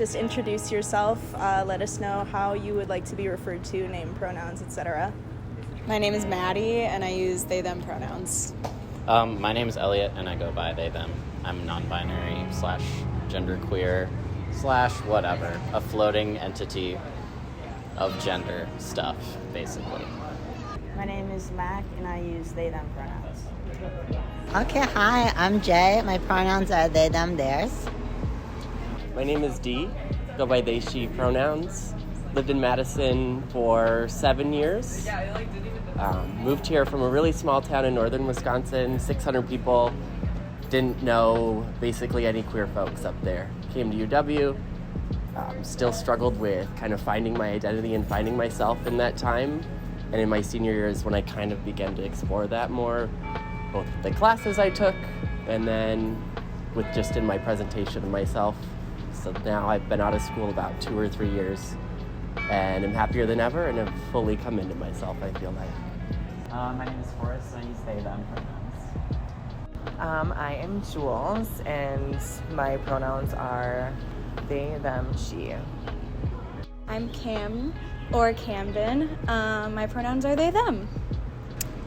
just introduce yourself, let us know how you would like to be referred to, name, pronouns, etc. My name is Maddie, and I use they, them pronouns. My name is Elliot, and I go by they, them. I'm non-binary / genderqueer / whatever, a floating entity of gender stuff, basically. My name is Mac, and I use they, them pronouns. Okay, hi, I'm Jay. My pronouns are they, them, theirs. My name is Dee. Go by they, she pronouns. Lived in Madison for 7 years. Moved here from a really small town in northern Wisconsin, 600 people. Didn't know basically any queer folks up there. Came to UW. Still struggled with kind of finding my identity and finding myself in that time. And in my senior years when I kind of began to explore that more, both with the classes I took and then with just in my presentation of myself. So now I've been out of school about 2 or 3 years and I'm happier than ever and have fully come into myself, I feel like. My name is Forrest, and I use they, them pronouns. I am Jules, and my pronouns are they, them, she. I'm Cam, or Camden. My pronouns are they, them.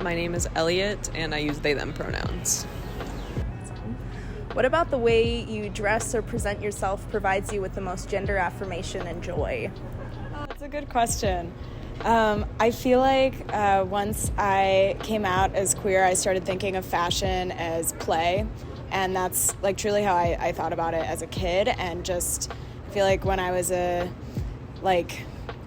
My name is Elliot, and I use they, them pronouns. What about the way you dress or present yourself provides you with the most gender affirmation and joy? Oh, that's a good question. I feel like once I came out as queer, I started thinking of fashion as play, and that's like truly how I thought about it as a kid. And just feel like when I was a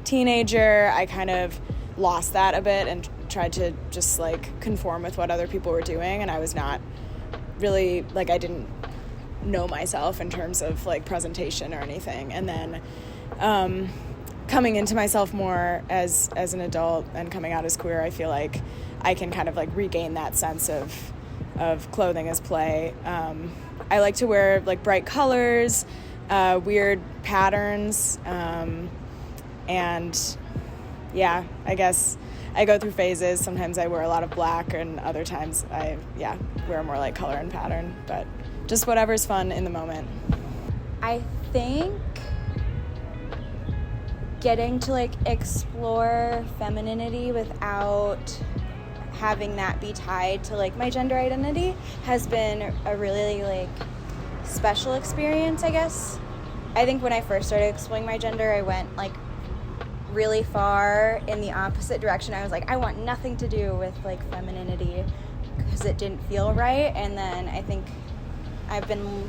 teenager, I kind of lost that a bit and tried to just conform with what other people were doing, and I was not really I didn't know myself in terms of presentation or anything. And then coming into myself more as an adult and coming out as queer, I feel like I can kind of regain that sense of clothing as play. I like to wear bright colors, weird patterns, and yeah, I guess I go through phases. Sometimes I wear a lot of black, and other times I wear more color and pattern, but just whatever's fun in the moment. I think getting to explore femininity without having that be tied to my gender identity has been a really special experience, I guess. I think when I first started exploring my gender, I went really far in the opposite direction. I was I want nothing to do with femininity because it didn't feel right. And then I think I've been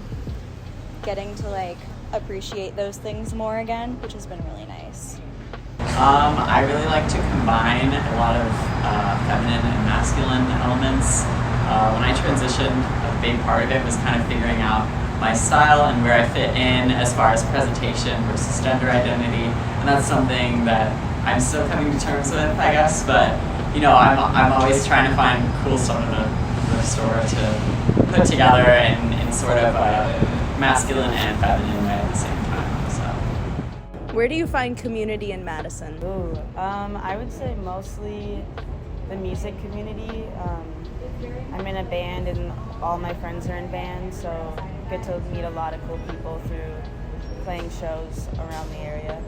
getting to appreciate those things more again, which has been really nice. I really like to combine a lot of feminine and masculine elements. When I transitioned, a big part of it was kind of figuring out my style and where I fit in as far as presentation versus gender identity, and that's something that I'm still coming to terms with, I guess. But I'm always trying to find cool stuff in the store to put together in sort of a masculine and feminine way at the same time. So, where do you find community in Madison? I would say mostly the music community. I'm in a band, and all my friends are in bands, so get to meet a lot of cool people through playing shows around the area.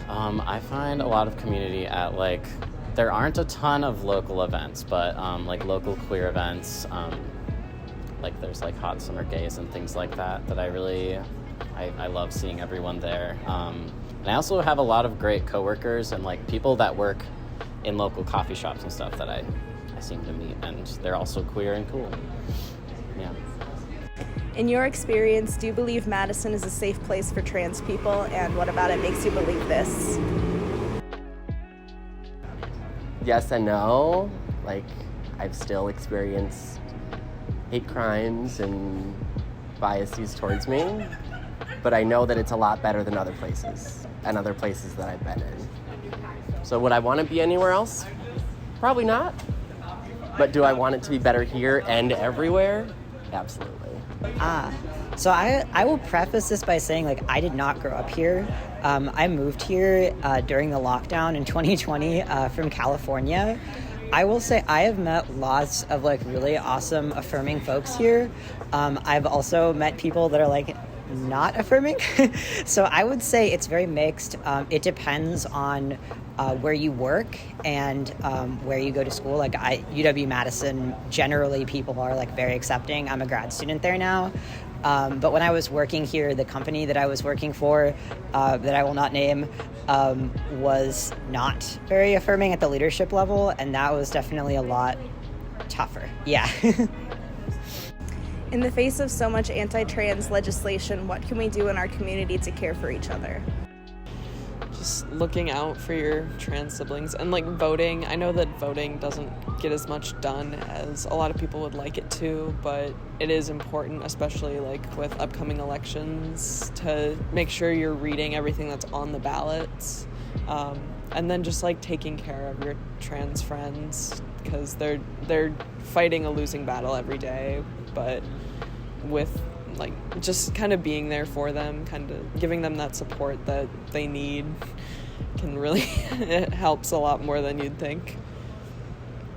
I find a lot of community at there aren't a ton of local events, but local queer events, there's Hot Summer Gays and things like that I love seeing everyone there. And I also have a lot of great coworkers and people that work in local coffee shops and stuff that I seem to meet, and they're also queer and cool. Yeah. In your experience, do you believe Madison is a safe place for trans people, and what about it makes you believe this? Yes and no. I've still experienced hate crimes and biases towards me, but I know that it's a lot better than other places and other places that I've been in. So would I want to be anywhere else? Probably not. But do I want it to be better here and everywhere? Absolutely. So I will preface this by saying I did not grow up here. I moved here during the lockdown in 2020 from California. I will say I have met lots of really awesome affirming folks here. I've also met people that are not affirming. So I would say it's very mixed. It depends on where you work and where you go to school. Like UW-Madison, generally people are like very accepting. I'm a grad student there now. But when I was working here, the company that I was working for, that I will not name, was not very affirming at the leadership level, and that was definitely a lot tougher. Yeah. In the face of so much anti-trans legislation, what can we do in our community to care for each other? Just looking out for your trans siblings and like voting. I know that voting doesn't get as much done as a lot of people would like it to, but it is important, especially like with upcoming elections, to make sure you're reading everything that's on the ballots. And then just like taking care of your trans friends, because they're fighting a losing battle every day, but with like just kind of being there for them, kind of giving them that support that they need can really it helps a lot more than you'd think.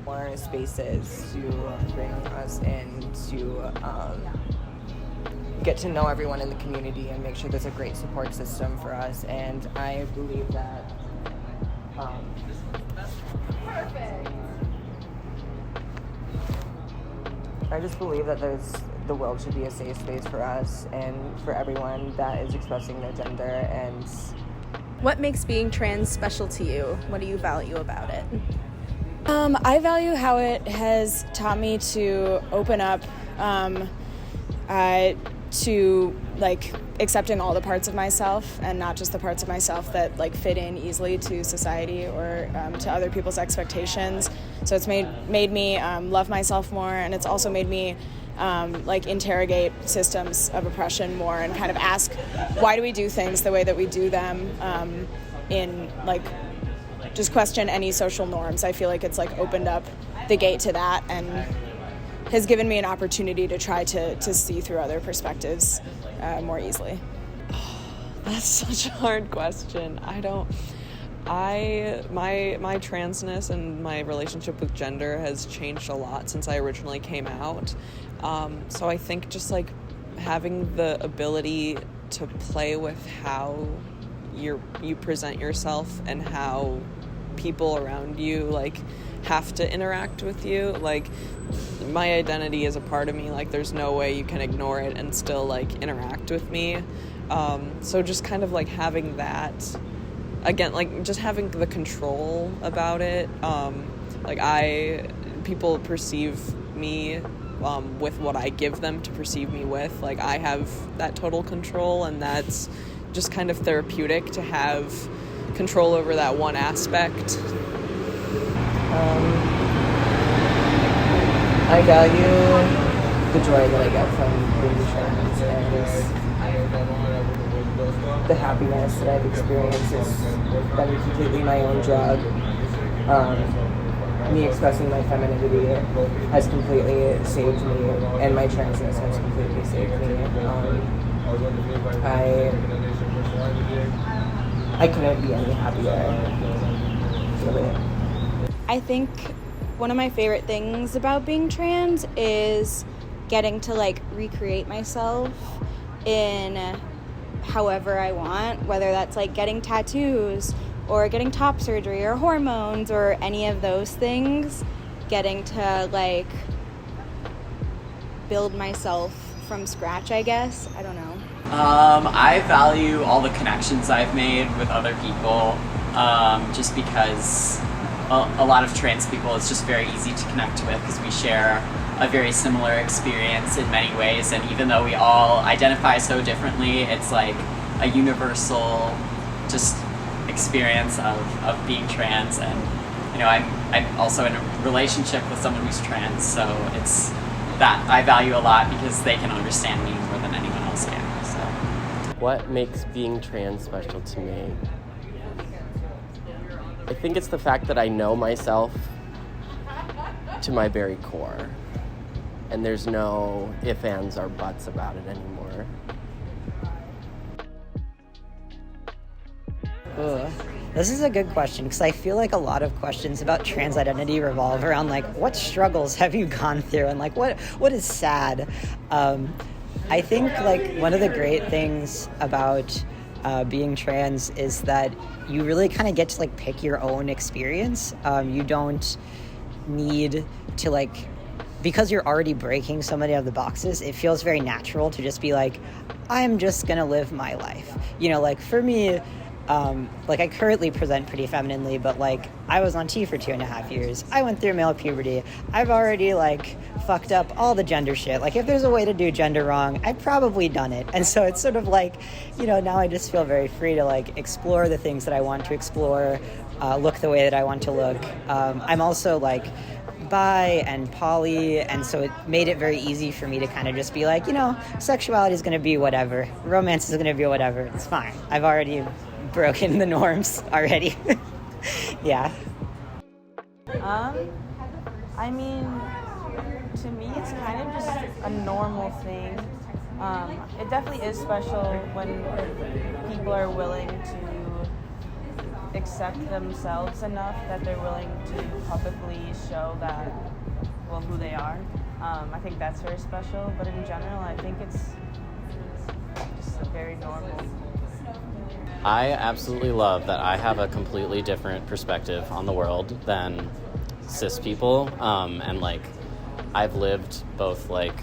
More spaces to bring us in to get to know everyone in the community and make sure there's a great support system for us. And I believe that I just believe that the world should be a safe space for us and for everyone that is expressing their gender. And What makes being trans special to you? What do you value about it? I value how it has taught me to open up to like accepting all the parts of myself and not just the parts of myself that like fit in easily to society or to other people's expectations. So it's made me love myself more, and it's also made me like interrogate systems of oppression more and kind of ask, why do we do things the way that we do them, in like just question any social norms. I feel like it's like opened up the gate to that and has given me an opportunity to try to see through other perspectives more easily. That's such a hard question. My transness and my relationship with gender has changed a lot since I originally came out. So I think just like having the ability to play with how you present yourself and how people around you like have to interact with you. Like my identity is a part of me. Like there's no way you can ignore it and still like interact with me. So just kind of like having that, again, like just having the control about it. People perceive me with what I give them to perceive me with. Like I have that total control, and that's just kind of therapeutic to have control over that one aspect. I value the joy that I get from being trans, and the happiness that I've experienced has been completely my own drug. Me expressing my femininity has completely saved me, and my transness has completely saved me. I couldn't be any happier, really. I think one of my favorite things about being trans is getting to like recreate myself in however I want, whether that's like getting tattoos or getting top surgery or hormones or any of those things, getting to like build myself from scratch, I guess. I don't know. I value all the connections I've made with other people, just because a lot of trans people, it's just very easy to connect with because we share a very similar experience in many ways, and even though we all identify so differently, it's like a universal just experience of being trans. And you know, I'm also in a relationship with someone who's trans, so it's that I value a lot because they can understand me more than anyone else can. So What makes being trans special to me? I think it's the fact that I know myself to my very core, and there's no ifs, ands, or buts about it anymore. Ugh. This is a good question, because I feel like a lot of questions about trans identity revolve around like what struggles have you gone through and like what is sad. I think like one of the great things about being trans is that you really kind of get to like pick your own experience. You don't need to like, because you're already breaking so many of the boxes, it feels very natural to just be like, I'm just gonna live my life. You know, like for me, like I currently present pretty femininely, but like I was on T for 2.5 years. I went through male puberty. I've already like fucked up all the gender shit. Like if there's a way to do gender wrong, I've probably done it. And so it's sort of like, you know, now I just feel very free to like explore the things that I want to explore, look the way that I want to look. I'm also like bi and poly, and so it made it very easy for me to kind of just be like, you know, sexuality is going to be whatever. Romance is going to be whatever. It's fine. I've already broken the norms already. Yeah. I mean, to me, it's kind of just a normal thing. It definitely is special when people are willing to accept themselves enough that they're willing to publicly show that, well, who they are. I think that's very special, but in general, I think it's just very normal. I absolutely love that I have a completely different perspective on the world than cis people, and like I've lived both like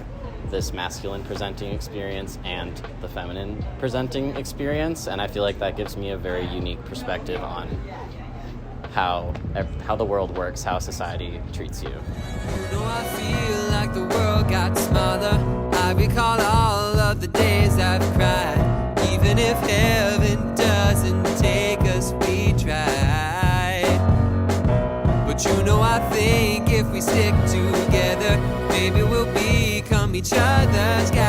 this masculine presenting experience and the feminine presenting experience, and I feel like that gives me a very unique perspective on how the world works, how society treats you. You know, I feel like the world got smaller. I recall all of the days I've cried. Even if heaven doesn't take us, we try. But you know, I think if we stick together, maybe we'll become each other's guides.